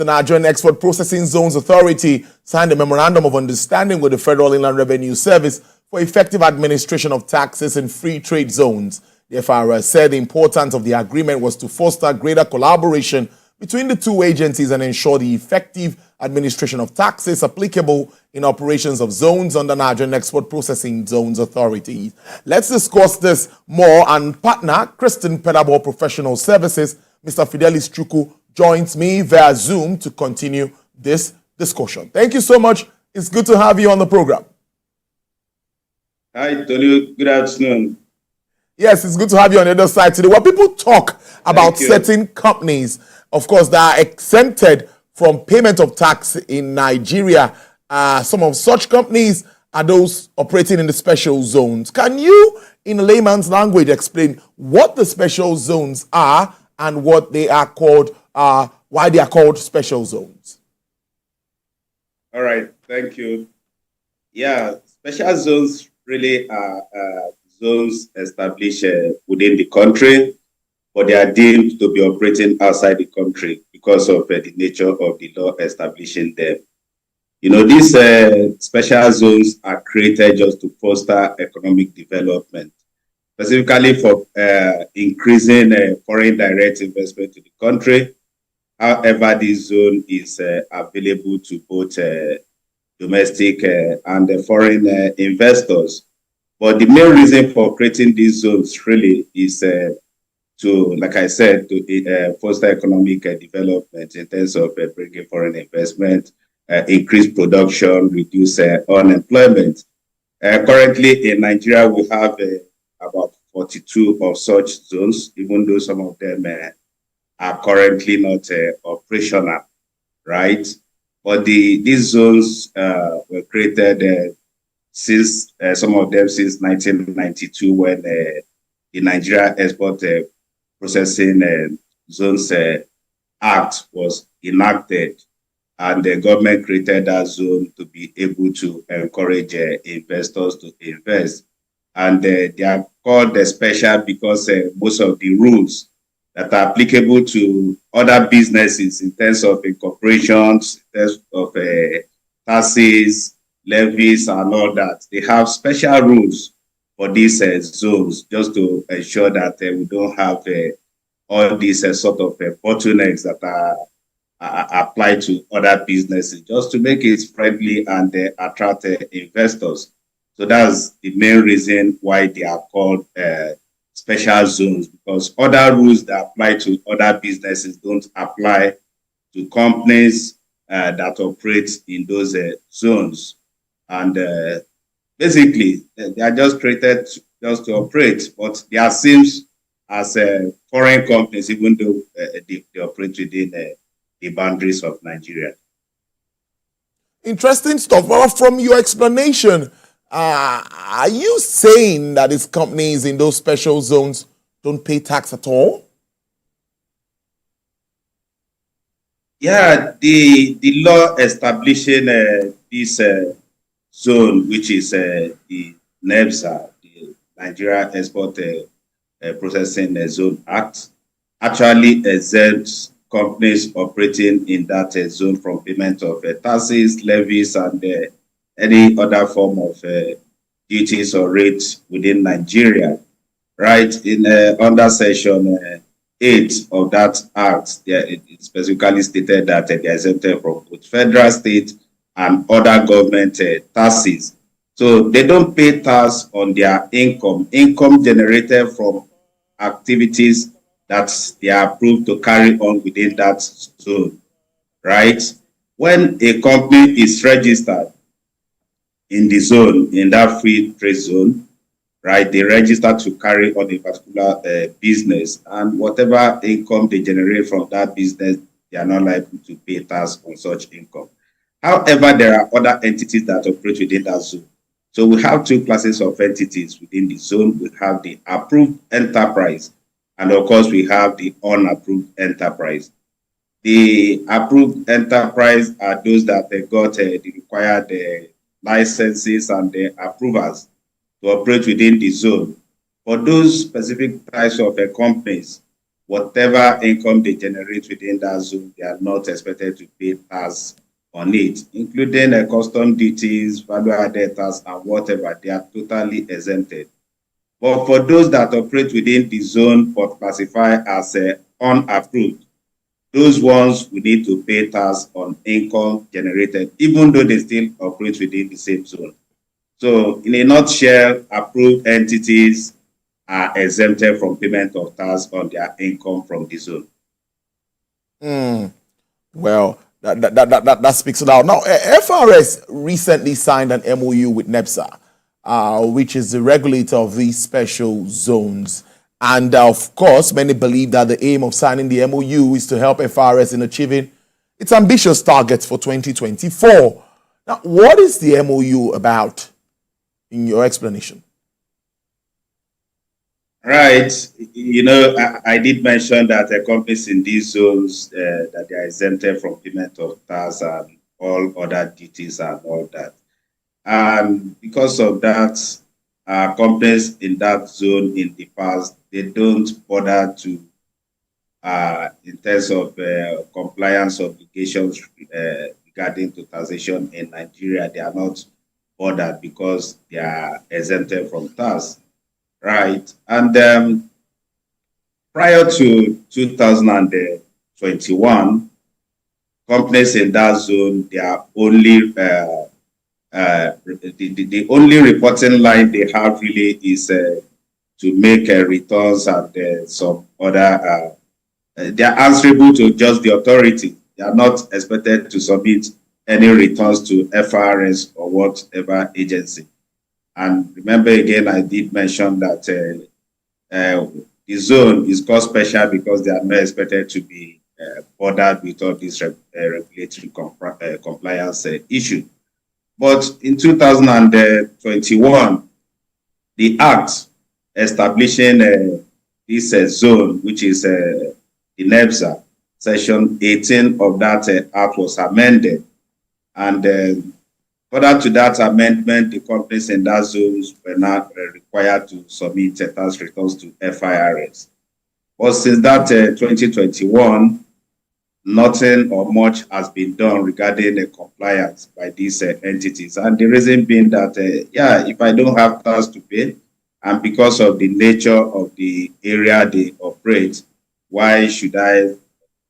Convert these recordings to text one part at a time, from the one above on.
The Nigerian Export Processing Zones Authority signed a memorandum of understanding with the Federal Inland Revenue Service for effective administration of taxes in free trade zones. The FIRS said the importance of the agreement was to foster greater collaboration between the two agencies and ensure the effective administration of taxes applicable in operations of zones under Nigerian Export Processing Zones Authority. Let's discuss this more, and partner, Christian Pedabo Professional Services, Mr. Fidelis Chuku, joins me via Zoom to continue this discussion. Thank you so much. It's good to have you on the program. Hi, Tolu. Good afternoon. Yes, it's good to have you on the other side today. When people talk about certain companies, of course, that are exempted from payment of tax in Nigeria, some of such companies are those operating in the special zones. Can you, in layman's language, explain what the special zones are and what they are called, why they are called special zones? All right, thank you. Yeah, special zones really are zones established within the country, but they are deemed to be operating outside the country because of the nature of the law establishing them. You know, these special zones are created just to foster economic development, specifically for increasing foreign direct investment to the country. However, this zone is available to both domestic and foreign investors. But the main reason for creating these zones really is to, like I said, to foster economic development in terms of bringing foreign investment, increase production, reduce unemployment. Currently in Nigeria, we have about 42 of such zones, even though some of them are currently not operational, right? But these zones were created since some of them since 1992, when the Nigeria Export Processing Zones Act was enacted, and the government created that zone to be able to encourage investors to invest. And they are called special because most of the rules that are applicable to other businesses in terms of incorporations, in terms of taxes, levies, and all that, they have special rules for these zones, just to ensure that we don't have all these sort of bottlenecks that are applied to other businesses, just to make it friendly and attract investors. So that's the main reason why they are called special zones, because other rules that apply to other businesses don't apply to companies that operate in those zones. And basically, they are just created just to operate, but they are seen as foreign companies, even though they operate within the boundaries of Nigeria. Interesting stuff. Well, from your explanation, are you saying that these companies in those special zones don't pay tax at all? Yeah, the law establishing this zone, which is the NEPZA, the Nigeria Export Processing Zone Act, actually exempts companies operating in that zone from payment of taxes, levies, and any other form of duties or rates within Nigeria. Right, in under section 8 of that act, it specifically stated that they are exempted from both federal, state, and other government taxes. So they don't pay tax on their income generated from activities that they are approved to carry on within that zone, right? When a company is registered in the zone, in that free trade zone, right, they register to carry on a particular business, and whatever income they generate from that business, they are not liable to pay tax on such income. However, there are other entities that operate within that zone. So we have two classes of entities within the zone. We have the approved enterprise, and of course, we have the unapproved enterprise. The approved enterprise are those that they got the required licenses and the approvals to operate within the zone. For those specific types of companies, whatever income they generate within that zone, they are not expected to pay tax on it, including custom duties, value-added tax, and whatever. They are totally exempted. But for those that operate within the zone but classify as unapproved, those ones will need to pay tax on income generated, even though they still operate within the same zone. So, in a nutshell, approved entities are exempted from payment of tax on their income from the zone. Well, that speaks it out. Now, FRS recently signed an MOU with NEPZA, which is the regulator of these special zones. And of course, many believe that the aim of signing the MOU is to help FRS in achieving its ambitious targets for 2024. Now, what is the MOU about, in your explanation? Right. You know, I did mention that companies in these zones, that they are exempted from payment of tax and all other duties and all that. And because of that, companies in that zone in the past, they don't bother to, in terms of compliance obligations regarding to taxation in Nigeria, they are not bothered because they are exempted from tax. Right. And prior to 2021, companies in that zone, they are only the only reporting line they have really is to make returns and some other. They are answerable to just the authority. They are not expected to submit any returns to FIRS or whatever agency. And remember again, I did mention that the zone is called special because they are not expected to be bothered with all these regulatory compliance issue. But in 2021, the act establishing this zone, which is the NEPZA, section 18 of that act was amended. And further to that amendment, the companies in that zones were not required to submit tax returns to FIRS. But since that 2021, nothing or much has been done regarding the compliance by these entities. And the reason being that, if I don't have tax to pay, and because of the nature of the area they operate, why should I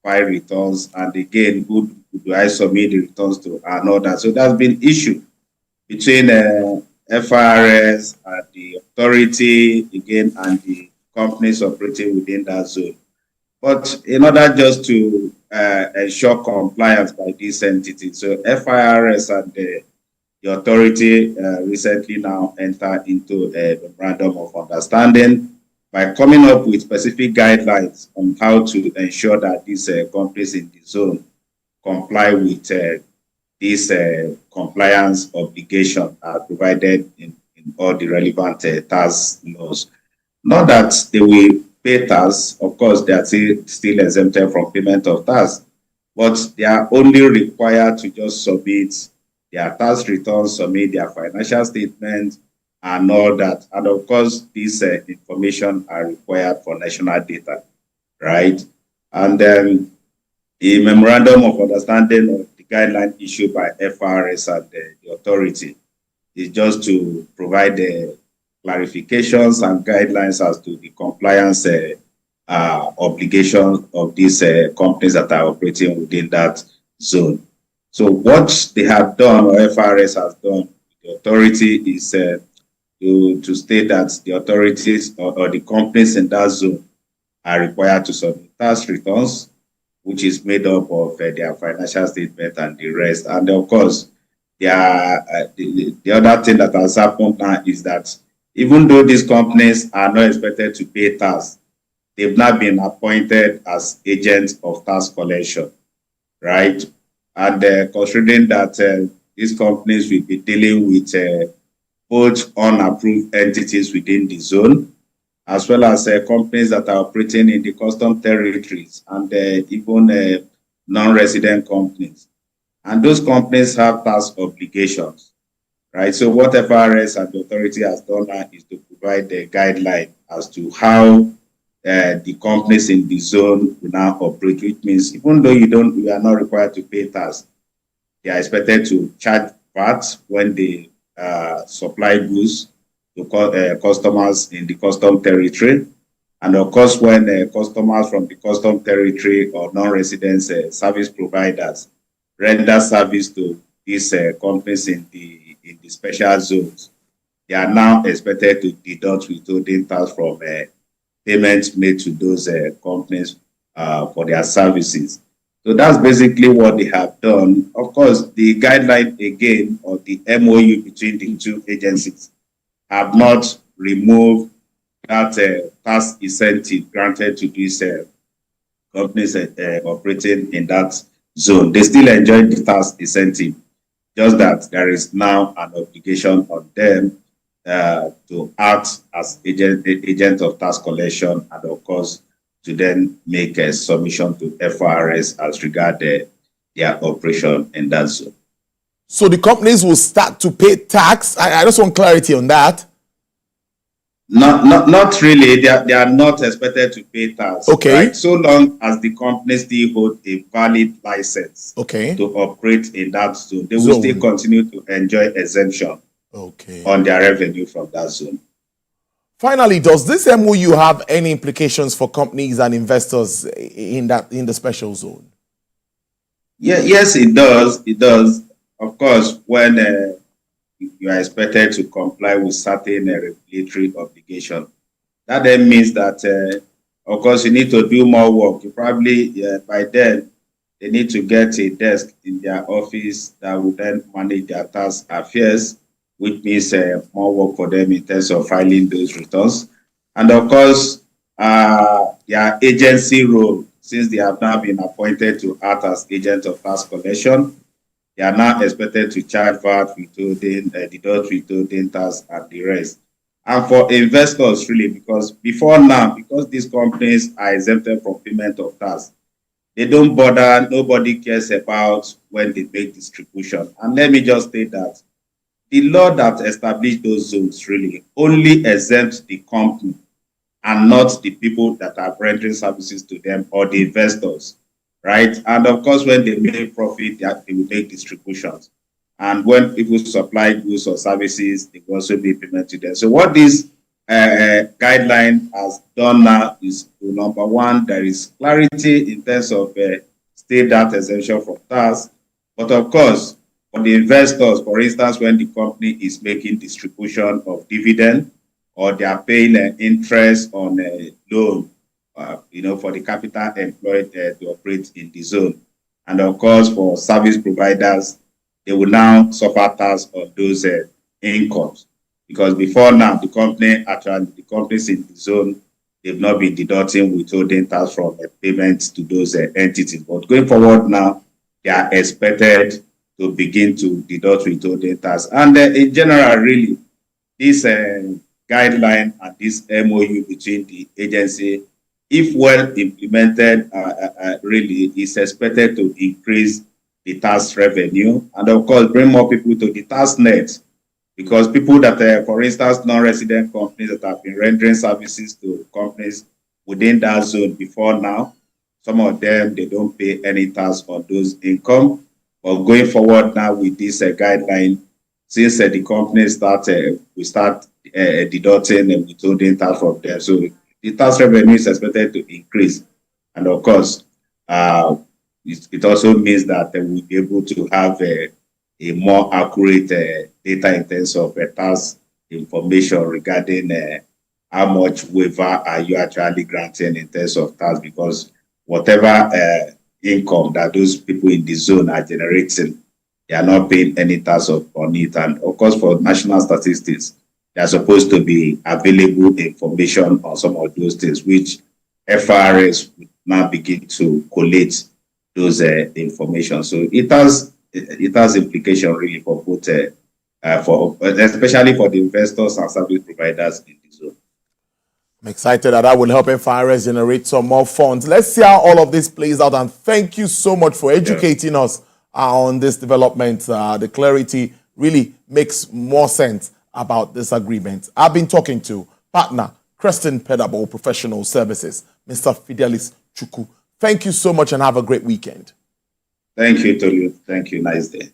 file returns? And again, who do I submit the returns to and all that? So that's been issue between FIRS and the authority, again, and the companies operating within that zone. But in order just to ensure compliance by these entities, so FIRS and the authority recently now entered into a memorandum of understanding by coming up with specific guidelines on how to ensure that these companies in the zone comply with these compliance obligations are provided in all the relevant tax laws. Not that they will pay tax, of course, they are still exempted from payment of tax, but they are only required to just submit their tax returns, submit their financial statements, and all that. And of course, these information are required for national data, right? And then the memorandum of understanding of the guideline issued by FIRS and the authority is just to provide the clarifications and guidelines as to the compliance obligations of these companies that are operating within that zone. So what they have done, or FIRS has done, the authority is to state that the authorities or the companies in that zone are required to submit tax returns, which is made up of their financial statement and the rest. And of course, the other thing that has happened now is that even though these companies are not expected to pay tax, they've not been appointed as agents of tax collection, right? And considering that these companies will be dealing with both unapproved entities within the zone, as well as companies that are operating in the custom territories and even non-resident companies. And those companies have tax obligations, right? So what FIRS and the authority has done now is to provide the guideline as to how the companies in the zone will now operate, which means even though you are not required to pay tax, they are expected to charge VAT when they supply goods to customers in the custom territory. And of course, when customers from the custom territory or non-resident service providers render service to these companies in the special zones, they are now expected to deduct withholding tax from payments made to those companies for their services. So that's basically what they have done. Of course, the guideline again, or the MOU between the two agencies, have not removed that tax incentive granted to these companies operating in that zone. They still enjoy the tax incentive, just that there is now an obligation on them to act as agent of tax collection, and of course to then make a submission to FIRS as regard their operation in that zone. So the companies will start to pay tax. I just want clarity on that. Not really. They are not expected to pay tax. Okay. Right? So long as the companies still hold a valid license to operate in that zone, they will still continue to enjoy exemption on their revenue from that zone. Finally, does this MOU have any implications for companies and investors in the special zone? Yeah, yes, it does. It does. Of course, when you are expected to comply with certain regulatory obligation, that then means that, of course, you need to do more work. You probably, by then, they need to get a desk in their office that will then manage their tax affairs, which means more work for them in terms of filing those returns. And of course, their agency role, since they have now been appointed to act as agent of tax collection, they are now expected to charge VAT, withholding, deduct withholding tax, and the rest. And for investors, really, because before now, because these companies are exempted from payment of tax, they don't bother, nobody cares about when they make distribution. And let me just state that the law that established those zones really only exempts the company and not the people that are rendering services to them or the investors, right? And of course, when they make profit, they will make distributions. And when people supply goods or services, they will also be implemented them. So what this guideline has done now is, number one, there is clarity in terms of state that exemption from tax. But of course, for the investors, for instance, when the company is making distribution of dividend or they are paying interest on a loan, for the capital employed to operate in the zone. And of course, for service providers, they will now suffer tax on those incomes. Because before now, the companies in the zone, they've not been deducting withholding tax from payments to those entities. But going forward now, they are expected to begin to deduct withholding tax. And in general, really, this guideline and this MOU between the agency, if well implemented, really is expected to increase the tax revenue and, of course, bring more people to the tax net. Because people that, for instance, non-resident companies that have been rendering services to companies within that zone before now, some of them, they don't pay any tax on those income. But going forward now with this guideline, since the companies we start deducting and withholding tax from them. So the tax revenue is expected to increase. And of course, it also means that we'll be able to have a more accurate data in terms of tax information regarding how much waiver are you actually granting in terms of tax, because whatever income that those people in the zone are generating, they are not paying any tax on it. And of course, for national statistics, they are supposed to be available information on some of those things, which FIRS would now begin to collate those information. So it has implication really for both, especially for the investors and service providers in the zone. I'm excited that will help FIRS generate some more funds. Let's see how all of this plays out. And thank you so much for educating us on this development. The clarity really makes more sense about this agreement. I've been talking to partner Creston Pedabo Professional Services, Mr. Fidelis Chuku. Thank you so much and have a great weekend. Thank you, Tolu. Thank you. Nice day.